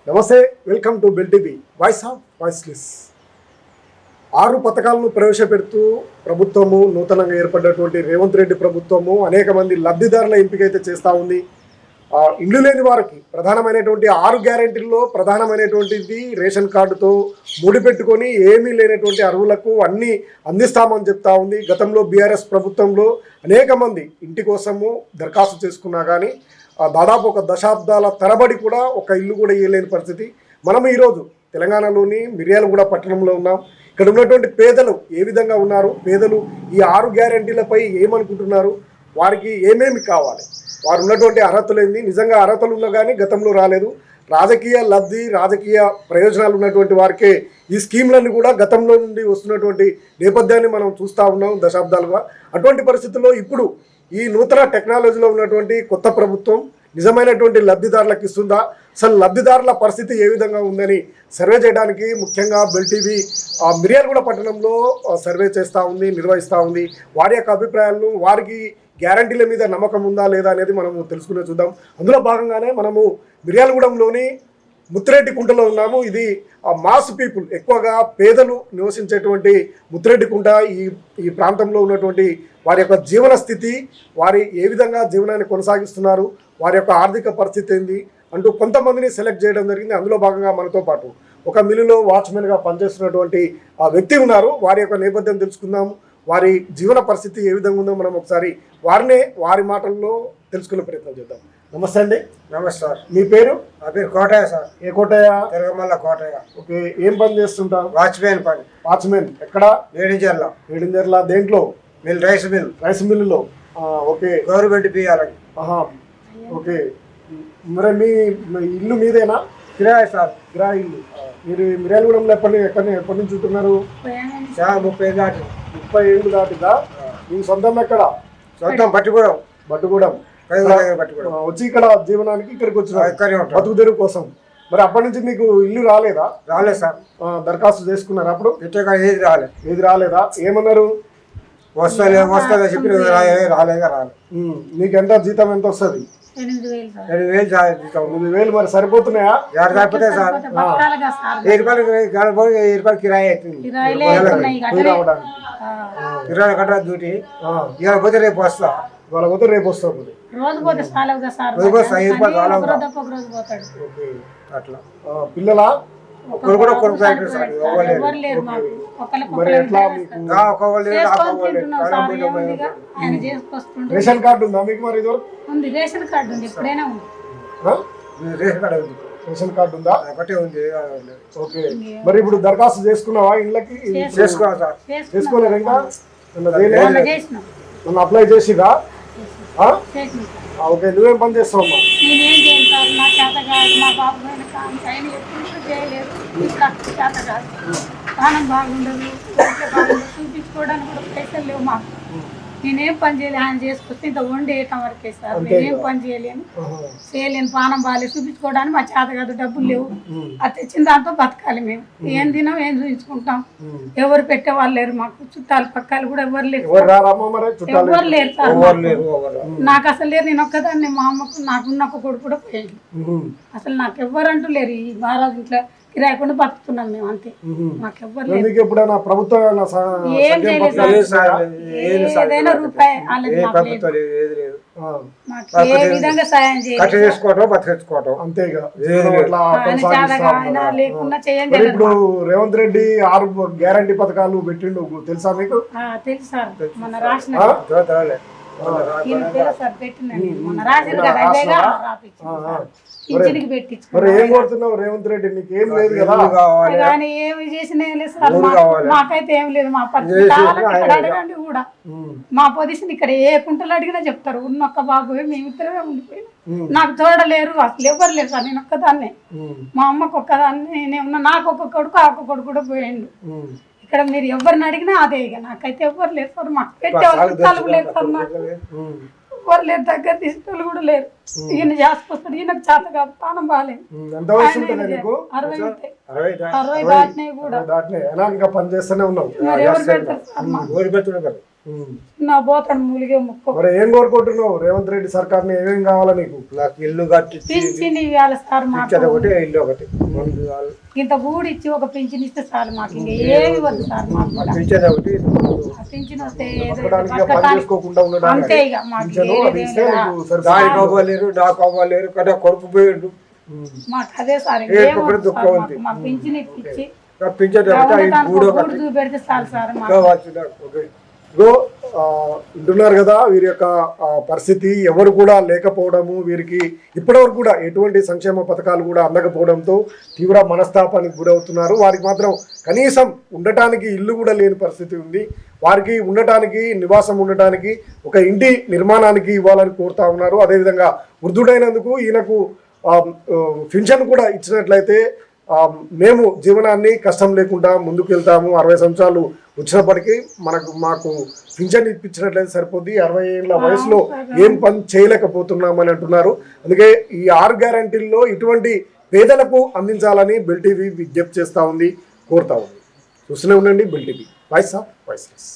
నమస్తే, welcome to bell TV voice of voiceless. 6 పథకాలను ప్రవేశపెడుతూ ప్రభుత్వము నూతనంగా ఏర్పడినటువంటి రేవంత్ రెడ్డి ప్రభుత్వము అనేక మంది లబ్ధిదారుల ఎంపిక అయితే చేస్తూ ఉంది. ఇల్లు లేని వారికి ప్రధానమైనటువంటి 6 గ్యారెంటీల్లో ప్రధానమైనటువంటిది రేషన్ కార్డుతో ముడిపెట్టుకొని ఏమీ లేనటువంటి అర్హులకు అన్నీ అందిస్తామని చెప్తా ఉంది. గతంలో బీఆర్ఎస్ ప్రభుత్వంలో అనేక మంది ఇంటి కోసము దరఖాస్తు చేసుకున్నా కానీ దాదాపు ఒక దశాబ్దాల తరబడి కూడా ఒక ఇల్లు కూడా ఇవ్వలేని పరిస్థితి. మనం ఈరోజు తెలంగాణలోని మిర్యాలగూడ పట్టణంలో ఉన్నాం. ఇక్కడ ఉన్నటువంటి పేదలు ఏ విధంగా ఉన్నారు, పేదలు ఈ 6 గ్యారెంటీలపై ఏమనుకుంటున్నారు, వారికి ఏమేమి కావాలి, వారు ఉన్నటువంటి అర్హతలు ఏంది, నిజంగా అర్హతలు ఉన్నా కానీ గతంలో రాలేదు, రాజకీయ లబ్ధి రాజకీయ ప్రయోజనాలు ఉన్నటువంటి వారికే ఈ స్కీమ్లన్నీ కూడా గతంలో నుండి వస్తున్నటువంటి నేపథ్యాన్ని మనం చూస్తూ ఉన్నాం దశాబ్దాలుగా. అటువంటి పరిస్థితుల్లో ఇప్పుడు ఈ నూతన టెక్నాలజీలో ఉన్నటువంటి కొత్త ప్రభుత్వం నిజమైనటువంటి లబ్ధిదారులకు ఇస్తుందా, అసలు లబ్ధిదారుల పరిస్థితి ఏ విధంగా ఉందని సర్వే చేయడానికి ముఖ్యంగా బెల్ టీవీ మిర్యాలగూడ పట్టణంలో సర్వే చేస్తూ ఉంది, నిర్వహిస్తూ ఉంది. వారి యొక్క అభిప్రాయాలను, వారికి గ్యారంటీల మీద నమ్మకం ఉందా లేదా అనేది మనము తెలుసుకునే చూద్దాం. అందులో భాగంగానే మనము మిర్యాలగూడెంలోని ముత్తిరెడ్డి కుంటలో ఉన్నాము. ఇది మాస్ పీపుల్, ఎక్కువగా పేదలు నివసించేటువంటి ముత్తిరెడ్డి కుంట. ఈ ప్రాంతంలో ఉన్నటువంటి వారి యొక్క జీవన స్థితి, వారి ఏ విధంగా జీవనాన్ని కొనసాగిస్తున్నారు, వారి యొక్క ఆర్థిక పరిస్థితి ఏంది అంటూ కొంతమందిని సెలెక్ట్ చేయడం జరిగింది. అందులో భాగంగా మనతో పాటు ఒక మిల్లులో వాచ్మెన్గా పనిచేస్తున్నటువంటి ఆ వ్యక్తి ఉన్నారు. వారి యొక్క నేపథ్యం తెలుసుకుందాము, వారి జీవన పరిస్థితి ఏ విధంగా ఉందో మనం ఒకసారి వారి మాటల్లో తెలుసుకునే ప్రయత్నం చేద్దాం. నమస్తే అండి. నమస్తే సార్. మీ పేరు? నా పేరు కోటయ్య సార్. ఏ కోటయ్య? తిరగమల్ల కోటయ్య. ఓకే, ఏం పని చేస్తుంటారు? వాచ్మెన్ పని. వాచ్మెన్ ఎక్కడ? ఏడింజర్ల. దేంట్లో? రైస్ మిల్లులో. Okay, government బియ్యాలని. ఓకే, మరి మీ ఇల్లు మీదేనా? కిరాయి సార్. కిరాయి ఇల్లు. మీరు మిర్యాలగూడెంలో ఎప్పటి నుంచి ఉంటున్నారు? 30 ఏళ్ళు దాటి. 30 ఏళ్ళు దాటిదా? మీ సొంతం ఎక్కడ? సొంతం బట్టుగూడెం. వచ్చి ఇక్కడ జీవనానికి ఇక్కడికి వచ్చిన బతుకు తెరువు కోసం. మరి అప్పటి నుంచి మీకు ఇల్లు రాలేదా? రాలేదు సార్. దరఖాస్తు చేసుకున్నారు అప్పుడు? ఏది రాలేదా? ఏమన్నారు? వస్తా చెప్పి రాలేదు. మీకు ఎంత జీతం ఎంత వస్తుంది? 8,000. మరి సరిపోతున్నాయా? సరిపోతాయి సార్. 10 రూపాయలు కిరాయి అవుతుంది రావడానికి. కిరాయి కట్ట డ్యూటీ. ఇవాళ పోతే రేపు వస్తా. వాళ్ళ పోతే రేపు వస్తాం. అట్లా పిల్లలా? రేషన్ కార్డు ఉందా మీకు? మరి రేషన్ కార్డు ఉంది, ఎప్పుడైనా ఉంది. రేషన్ కార్డు ఉందా? ఒకటే ఉంది. ఓకే, మరి ఇప్పుడు దరఖాస్తు చేసుకున్నావా ఇళ్ళకి? చేసుకోలేదు ఇంకా? మొన్న అప్లై చేసిరా? ఓకే, నువ్వేం పని చేస్తావు అమ్మా? నేనేం చేస్తాను, నా చేత కాదు. మా బాబు ఆయన ఎప్పుడు చేయలేదు. చేత కాదు, ప్రాణం బాగుండదు, చూపించుకోవడానికి కూడా పైసలు లేవు మాకు. నేనేం పని చేయలేదు. ఆయన చేసుకొస్తే ఇంత వండేయటం వరకే సార్. నేనేం పని చేయలేను, పానం బాగాలేదు, చూపించుకోవడానికి మా చేత కాదు, డబ్బులు లేవు. అది తెచ్చిన దాంతో బతకాలి మేము. ఏం తినాం, ఏం చూపించుకుంటాం. ఎవరు పెట్టే వాళ్ళు లేరు మాకు. చుట్టాలు పక్కాలు కూడా ఎవరు లేరు, ఎవరు లేరు సార్. నాకు అసలు లేరు. నేను ఒక్కదాన్ని, మా అమ్మకు నాకున్న ఒక కొడుకు కూడా పోయాడు. అసలు నాకు ఎవ్వరంటూ లేరు. ఈ మహారాజు ఇంట్లో కిరాయకుండా బతుకుతున్నాం మేము, అంతే. మాకెవ్వరు లేరు. ఏం చేయలేదు, ఏదైనా రూపాయి మాకు ఏ విధంగా సాయం చేయాలి లేకుండా చేయండి. ఇప్పుడు రేవంత్ రెడ్డి 6 గ్యారంటీ పథకాలు పెట్టిండు, తెలుసా మీకు? తెలుసు సార్, మొన్న రాసిన పెట్టినండి. మొన్న రాసిన కదా, మరి ఏం కోరుతున్నావు రేవంత్ రెడ్డి? నీకు ఏం లేదు కదా? కానీ ఏమి చేసినా లేదు సార్. మాకైతే ఏం లేదు. మా పరిస్థితి అడగండి కూడా. మా పొజిషన్ ఇక్కడ ఏ కుంటలు అడిగినా చెప్తారు. ఉన్నొక్క బాబు మేమిద్దరమే ఉండిపోయినా. నాకు తోడలేరు, అసలు ఎవరు లేరు సార్. నేను ఒక్కదాన్నే, మా అమ్మకు ఒక్కదాన్ని నేనే ఉన్నా. నాకు ఒక కొడుకు, ఆ ఒక్క కొడుకు కూడా పోయిండు. ఇక్కడ మీరు ఎవరిని అడిగినా అదే. ఇక నాకైతే ఎవరు లేరు సార్. మాకు పెట్టే వాళ్ళు లేదు సార్. నాకు ఎవరు లేరు, దగ్గర తీసుకెళ్ళి కూడా లేరు. ఈయన చేసుకొస్తాడు, ఈయనకు చేత కాదు, ప్రాణం బాగాలేదు. 60 దాటినాయి కూడా. పని చేస్తూనే ఉన్నావు. ఎవరు పెడతారు సార్? నా పోతాడు మూలిగే ముక్క మరి ఏం కోరుకుంటున్నావు రేవంత్ రెడ్డి సర్కార్ని ఏమేం కావాలా నీకు? నాకు ఇల్లు కట్టించి పింఛన్ ఇవ్వాలి సార్ మాకు ఇచ్చేది ఒకటి ఇల్లు ఒకటి ముందు వాళ్ళు ఇంత గూడు ఇచ్చి ఒక పింఛన్ ఇస్తే చాలు మాకు ఇంకా ఏమి వద్దు సార్ మాకు కూడా. ఇచ్చేది ఒకటి ఆ పింఛన్ వస్తే ఏదో బతకడానికి పని బతకటానికి చేసుకోకుండా ఉండడానికి అంతే ఇక మాకు పింఛను వేరేది అది ఇస్తే ఏం లేదు. నీకు సరిపోతుంది. దానికి అవ్వలేరు నాకు అవ్వలేరు కదా కొడుకు పోయిండు మాకు అదే సార్ ఏ ఏం ఒకటి వద్దు దుఃఖం సార్ ఉంది. మాకు. మాకు పింఛన్ ఇప్పించి పింఛన్ ఒకటి ఈ ఉండటానికి గూడు ఒక ఒకటి గూడు చూపెడితే చాలు సార్ మాకు. కావచ్చు నాకు. ఓకే ఇగో వింటున్నారు కదా వీరి యొక్క పరిస్థితి. ఎవరు కూడా లేకపోవడము, వీరికి ఇప్పటివరకు కూడా ఎటువంటి సంక్షేమ పథకాలు కూడా అందకపోవడంతో తీవ్ర మనస్తాపానికి గురవుతున్నారు. వారికి మాత్రం కనీసం ఉండటానికి ఇల్లు కూడా లేని పరిస్థితి ఉంది. వారికి ఉండటానికి, నివాసం ఉండటానికి ఒక ఇంటి నిర్మాణానికి ఇవ్వాలని కోరుతా ఉన్నారు. అదేవిధంగా వృద్ధుడైనందుకు ఈయనకు పింఛన్ కూడా ఇచ్చినట్లయితే మేము జీవనాన్ని కష్టం లేకుండా ముందుకు వెళ్తాము. 60 సంవత్సరాలు వచ్చినప్పటికీ మాకు పింఛన్ ఇప్పించినట్లయితే సరిపోద్ది. 60 ఏళ్ళ వయసులో ఏం పని చేయలేకపోతున్నామని అంటున్నారు. అందుకే ఈ 6 గ్యారంటీల్లో ఇటువంటి పేదలకు అందించాలని బెల్ టీవీ విజ్ఞప్తి చేస్తూ ఉంది, కోరుతా ఉంది. చూస్తూనే ఉండండి bell TV, voice of voiceless.